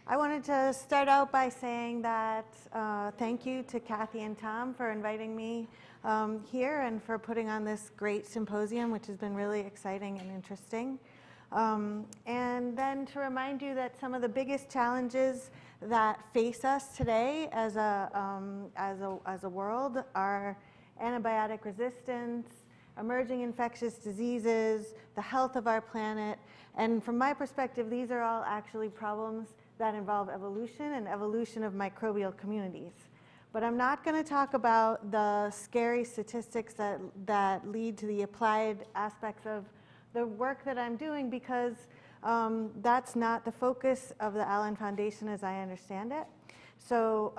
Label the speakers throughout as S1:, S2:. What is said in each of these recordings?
S1: I wanted to start out by saying that thank you to Kathy and Tom for inviting me here and for putting on this great symposium, which has been really exciting and interesting. And then to remind you that some of the biggest challenges that face us today as a world are antibiotic resistance, emerging infectious diseases, the health of our planet, and from my perspective, these are all actually problems that involve evolution and evolution of microbial communities. But I'm not going to talk about the scary statistics that lead to the applied aspects of the work that I'm doing because that's not the focus of the Allen Foundation as I understand it. So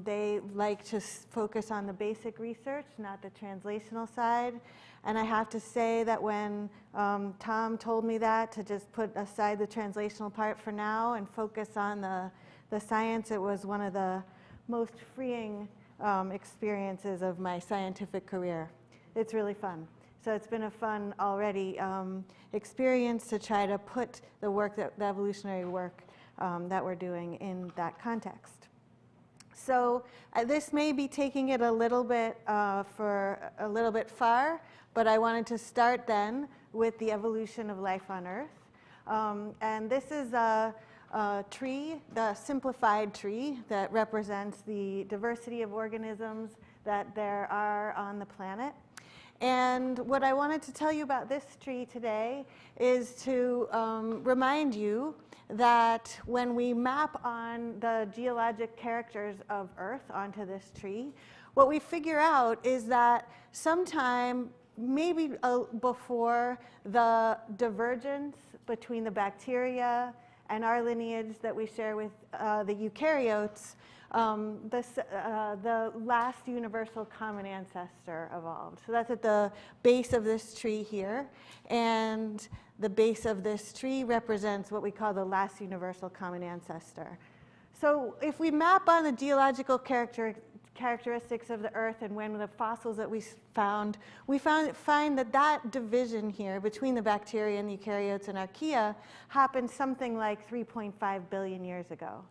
S1: they like to focus on the basic research, not the translational side. And I have to say that when Tom told me that, to just put aside the translational part for now and focus on the science, it was one of the most freeing experiences of my scientific career. It's really fun. So it's been a fun already experience to try to put the work, the evolutionary work that we're doing in that context. So this may be taking it a little bit far, but I wanted to start then with the evolution of life on Earth. And this is a tree, the simplified tree that represents the diversity of organisms that there are on the planet. And what I wanted to tell you about this tree today is to remind you that when we map on the geologic characters of Earth onto this tree, what we figure out is that sometime maybe before the divergence between the bacteria and our lineage that we share with the eukaryotes, the last universal common ancestor evolved. So that's at the base of this tree here. And the base of this tree represents what we call the last universal common ancestor. So if we map on the geological characteristics of the Earth and when the fossils that we find that division here between the bacteria and the eukaryotes and archaea happened something like 3.5 billion years ago.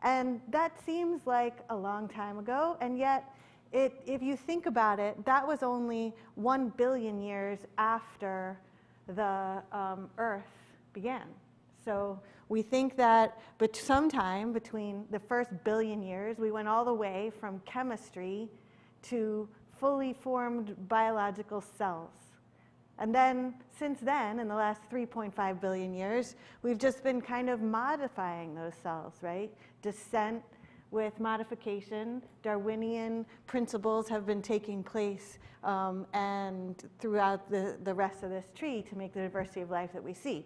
S1: And that seems like a long time ago, and yet if you think about it, that was only 1 billion years after the Earth began. So we think that sometime between the first billion years, we went all the way from chemistry to fully formed biological cells. And then, since then, in the last 3.5 billion years, we've just been kind of modifying those cells, right? Descent with modification, Darwinian principles have been taking place and throughout the rest of this tree to make the diversity of life that we see.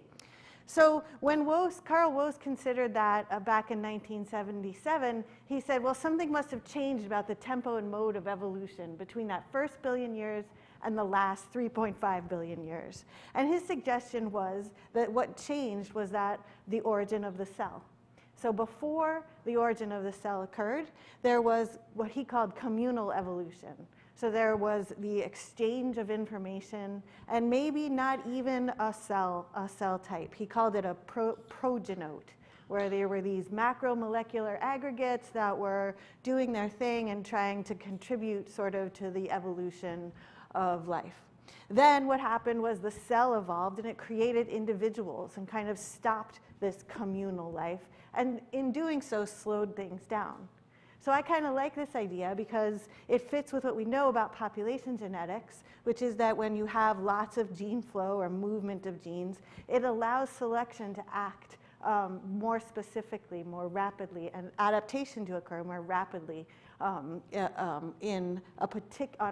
S1: So when Carl Woese considered that back in 1977, he said, well, something must have changed about the tempo and mode of evolution between that first billion years and the last 3.5 billion years. And his suggestion was that what changed was that the origin of the cell. So before the origin of the cell occurred, there was what he called communal evolution. So there was the exchange of information and maybe not even a cell type. He called it a progenote, where there were these macromolecular aggregates that were doing their thing and trying to contribute sort of to the evolution of life. Then what happened was the cell evolved and it created individuals and kind of stopped this communal life, and in doing so slowed things down. So I kind of like this idea because it fits with what we know about population genetics, which is that when you have lots of gene flow or movement of genes, it allows selection to act more specifically, more rapidly, and adaptation to occur more rapidly on a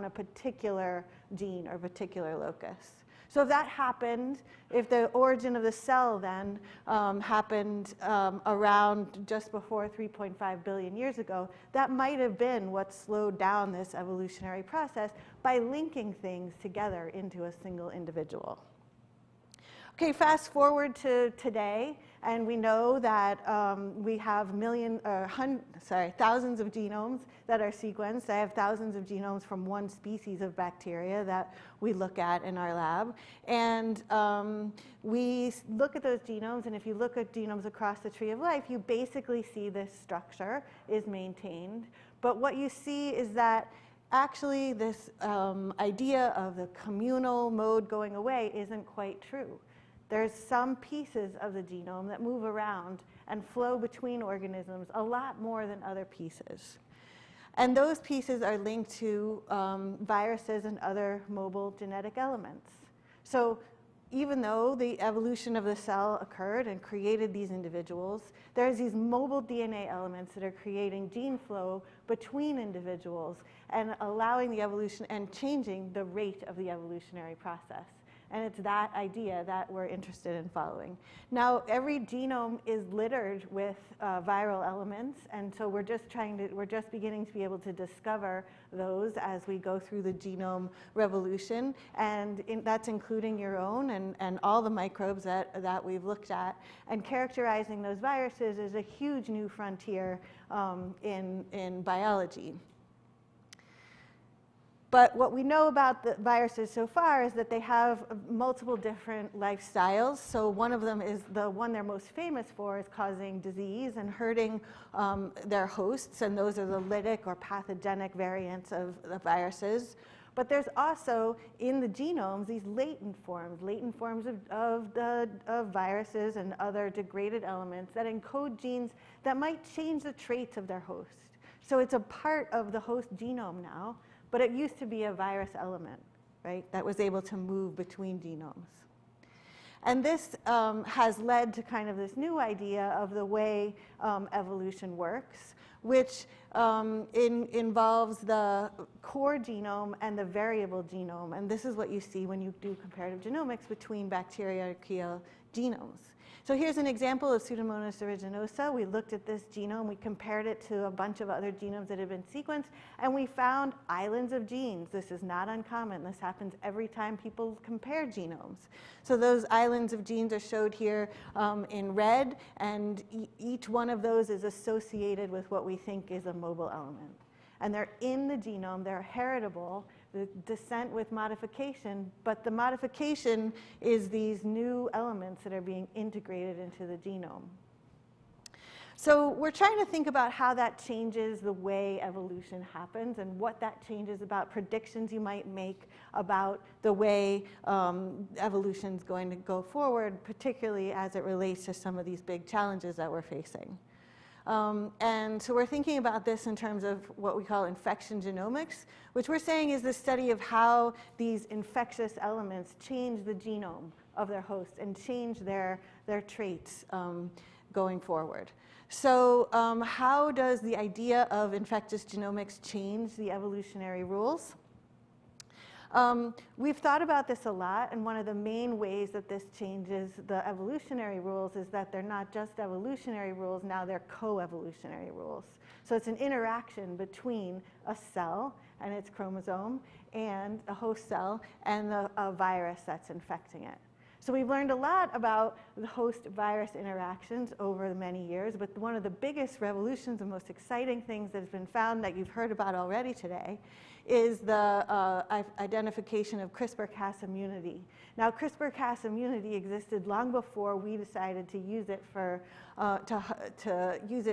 S1: particular gene or particular locus. So if that happened, if the origin of the cell then happened around just before 3.5 billion years ago, that might have been what slowed down this evolutionary process by linking things together into a single individual. Okay, fast forward to today, And we know that we have thousands of genomes that are sequenced. I have thousands of genomes from one species of bacteria that we look at in our lab. And we look at those genomes, and if you look at genomes across the tree of life, you basically see this structure is maintained. But what you see is that actually this idea of the communal mode going away isn't quite true. There's some pieces of the genome that move around and flow between organisms a lot more than other pieces. And those pieces are linked to viruses and other mobile genetic elements. So even though the evolution of the cell occurred and created these individuals, there's these mobile DNA elements that are creating gene flow between individuals and allowing the evolution and changing the rate of the evolutionary process. And it's that idea that we're interested in following. Now, every genome is littered with viral elements, and so we're just beginning to be able to discover those as we go through the genome revolution, and that's including your own and all the microbes that we've looked at. And characterizing those viruses is a huge new frontier in biology. But what we know about the viruses so far is that they have multiple different lifestyles. So one of them is the one they're most famous for is causing disease and hurting their hosts, and those are the lytic or pathogenic variants of the viruses. But there's also in the genomes these latent forms of viruses and other degraded elements that encode genes that might change the traits of their host. So it's a part of the host genome now. But it used to be a virus element, right, that was able to move between genomes. And this has led to kind of this new idea of the way evolution works, which involves the core genome and the variable genome. And this is what you see when you do comparative genomics between bacterial genomes. So here's an example of Pseudomonas aeruginosa. We looked at this genome, we compared it to a bunch of other genomes that have been sequenced, and we found islands of genes. This is not uncommon. This happens every time people compare genomes. So those islands of genes are showed here in red, and each one of those is associated with what we think is a mobile element. And they're in the genome, they're heritable, the descent with modification, but the modification is these new elements that are being integrated into the genome. So we're trying to think about how that changes the way evolution happens and what that changes about predictions you might make about the way evolution is going to go forward, particularly as it relates to some of these big challenges that we're facing. And so we're thinking about this in terms of what we call infection genomics, which we're saying is the study of how these infectious elements change the genome of their host and change their traits going forward. So how does the idea of infectious genomics change the evolutionary rules? We've thought about this a lot, and one of the main ways that this changes the evolutionary rules is that they're not just evolutionary rules, now they're co-evolutionary rules. So it's an interaction between a cell and its chromosome and a host cell and a virus that's infecting it. So we've learned a lot about the host-virus interactions over many years, but one of the biggest revolutions, the most exciting things that has been found that you've heard about already today is the identification of CRISPR-Cas immunity. Now, CRISPR-Cas immunity existed long before we decided to use it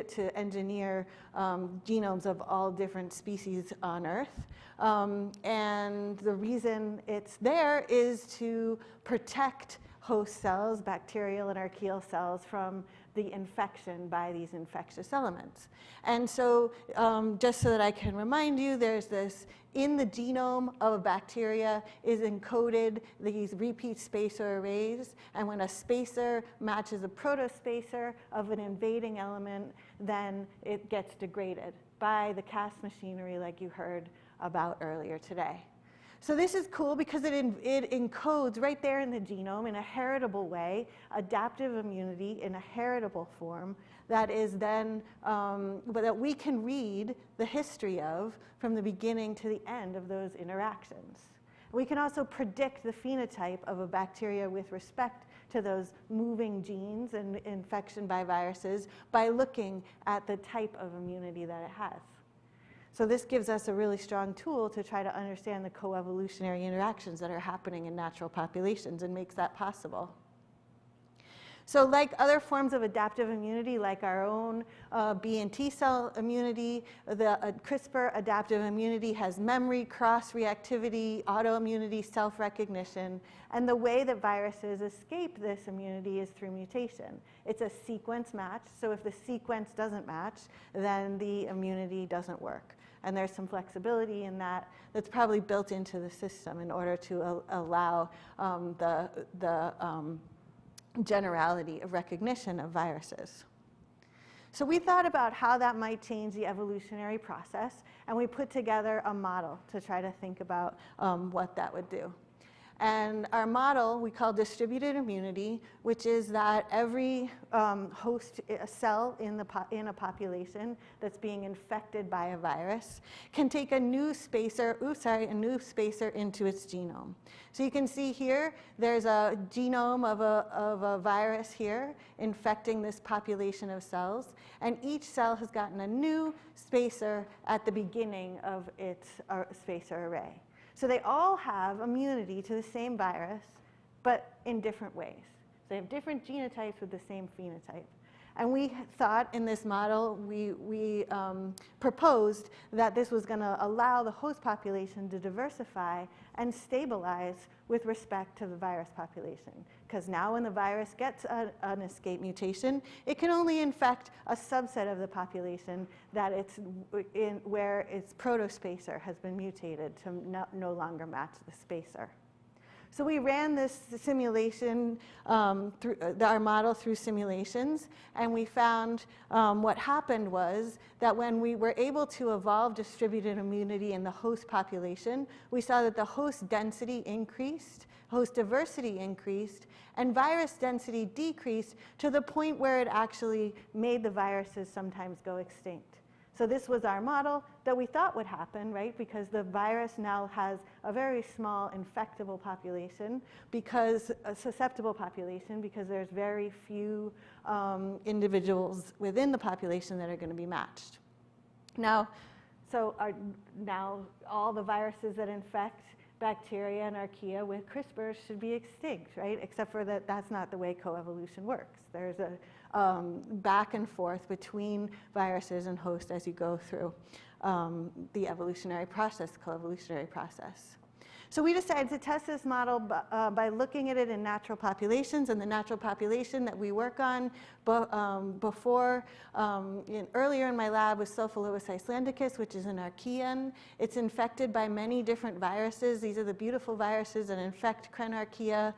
S1: to engineer genomes of all different species on Earth. And the reason it's there is to protect host cells, bacterial and archaeal cells, from the infection by these infectious elements. And so just so that I can remind you, there's this, in the genome of a bacteria is encoded these repeat spacer arrays, and when a spacer matches a protospacer of an invading element, then it gets degraded by the Cas machinery like you heard about earlier today. So this is cool because it encodes right there in the genome in a heritable way, adaptive immunity in a heritable form that is then, that we can read the history of from the beginning to the end of those interactions. We can also predict the phenotype of a bacteria with respect to those moving genes in infection by viruses by looking at the type of immunity that it has. So this gives us a really strong tool to try to understand the coevolutionary interactions that are happening in natural populations and makes that possible. So like other forms of adaptive immunity, like our own B and T cell immunity, the CRISPR adaptive immunity has memory, cross-reactivity, autoimmunity, self-recognition. And the way that viruses escape this immunity is through mutation. It's a sequence match, so if the sequence doesn't match, then the immunity doesn't work. And there's some flexibility in that that's probably built into the system in order to allow the generality of recognition of viruses. So we thought about how that might change the evolutionary process, and we put together a model to try to think about what that would do. And our model we call distributed immunity, which is that every host cell in a population that's being infected by a virus can take a new spacer into its genome. So you can see here, there's a genome of a virus here infecting this population of cells, and each cell has gotten a new spacer at the beginning of its spacer array. So they all have immunity to the same virus, but in different ways. So they have different genotypes with the same phenotype. And we thought in this model, we proposed that this was going to allow the host population to diversify and stabilize with respect to the virus population. Because now when the virus gets an escape mutation, it can only infect a subset of the population that it's in, where its protospacer has been mutated to no longer match the spacer. So we ran this simulation, our model through simulations, and we found what happened was that when we were able to evolve distributed immunity in the host population, we saw that the host density increased, host diversity increased, and virus density decreased to the point where it actually made the viruses sometimes go extinct. So this was our model that we thought would happen, right? Because the virus now has a very small infectable population, because a susceptible population, because there's very few individuals within the population that are going to be matched. Now all the viruses that infect bacteria and archaea with CRISPR should be extinct, right? Except for that's not the way coevolution works. There's a back and forth between viruses and hosts as you go through the evolutionary process, coevolutionary process. So we decided to test this model by looking at it in natural populations, and the natural population that we work on earlier in my lab was Sulfolobus icelandicus, which is an archaean. It's infected by many different viruses. These are the beautiful viruses that infect Crenarchaea,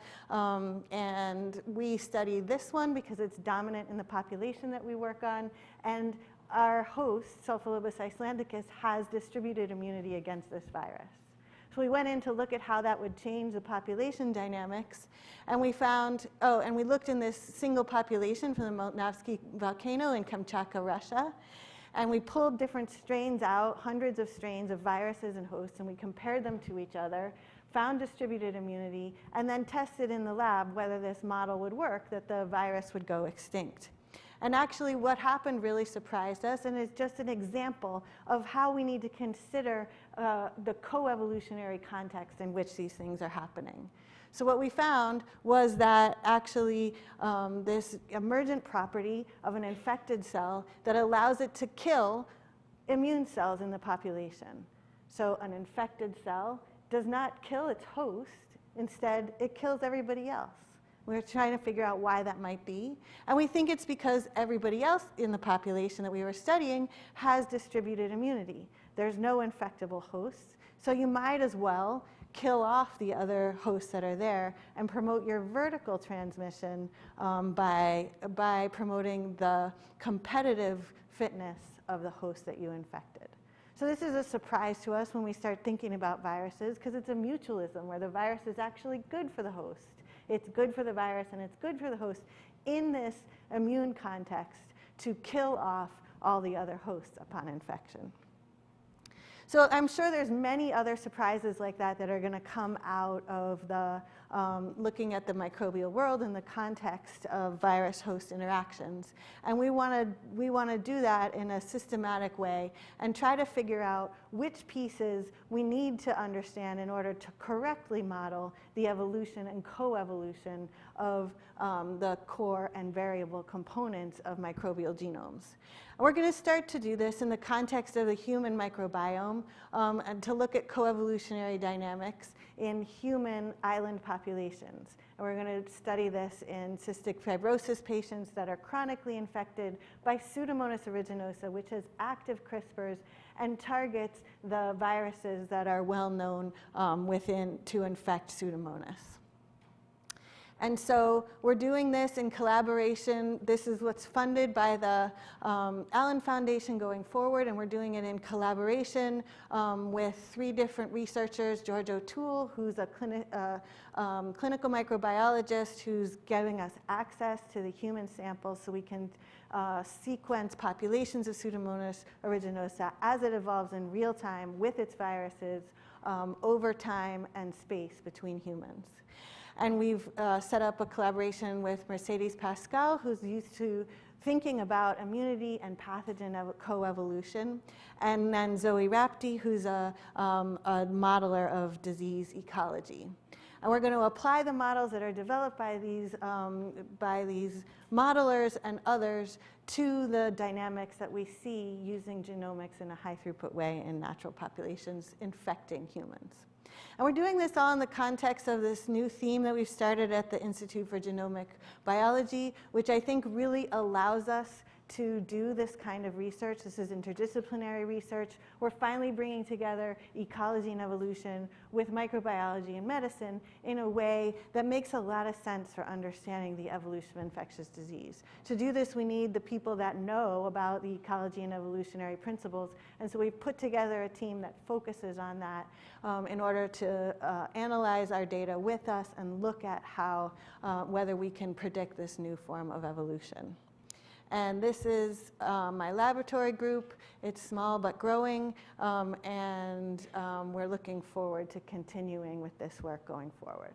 S1: and we study this one because it's dominant in the population that we work on, and our host, Sulfolobus icelandicus, has distributed immunity against this virus. So we went in to look at how that would change the population dynamics, and we found, and we looked in this single population from the Moltnavsky volcano in Kamchatka, Russia, and we pulled different strains out, hundreds of strains of viruses and hosts, and we compared them to each other, found distributed immunity, and then tested in the lab whether this model would work, that the virus would go extinct. And actually what happened really surprised us, and is just an example of how we need to consider the coevolutionary context in which these things are happening. So what we found was that actually this emergent property of an infected cell that allows it to kill immune cells in the population. So an infected cell does not kill its host, instead it kills everybody else. We're trying to figure out why that might be. And we think it's because everybody else in the population that we were studying has distributed immunity. There's no infectable hosts, so you might as well kill off the other hosts that are there and promote your vertical transmission by promoting the competitive fitness of the host that you infected. So this is a surprise to us when we start thinking about viruses, because it's a mutualism where the virus is actually good for the host. It's good for the virus and it's good for the host in this immune context to kill off all the other hosts upon infection. So I'm sure there's many other surprises like that that are going to come out of the looking at the microbial world in the context of virus-host interactions. And we want to do that in a systematic way and try to figure out which pieces we need to understand in order to correctly model the evolution and coevolution of the core and variable components of microbial genomes. We're going to start to do this in the context of the human microbiome and to look at coevolutionary dynamics in human island populations. And we're going to study this in cystic fibrosis patients that are chronically infected by Pseudomonas aeruginosa, which has active CRISPRs and targets the viruses that are well known to infect Pseudomonas. And so we're doing this in collaboration. This is what's funded by the Allen Foundation going forward, and we're doing it in collaboration with 3 different researchers. George O'Toole, who's a clinical microbiologist who's giving us access to the human samples so we can sequence populations of Pseudomonas aeruginosa as it evolves in real time with its viruses over time and space between humans. And we've set up a collaboration with Mercedes Pascal, who's used to thinking about immunity and pathogen coevolution, and then Zoe Rapti, who's a modeler of disease ecology. And we're going to apply the models that are developed by these modelers and others to the dynamics that we see using genomics in a high-throughput way in natural populations infecting humans. And we're doing this all in the context of this new theme that we've started at the Institute for Genomic Biology, which I think really allows us to do this kind of research. This is interdisciplinary research. We're finally bringing together ecology and evolution with microbiology and medicine in a way that makes a lot of sense for understanding the evolution of infectious disease. To do this, we need the people that know about the ecology and evolutionary principles, and so we've put together a team that focuses on that in order to analyze our data with us and look at how, whether we can predict this new form of evolution. And this is my laboratory group. It's small but growing, and we're looking forward to continuing with this work going forward.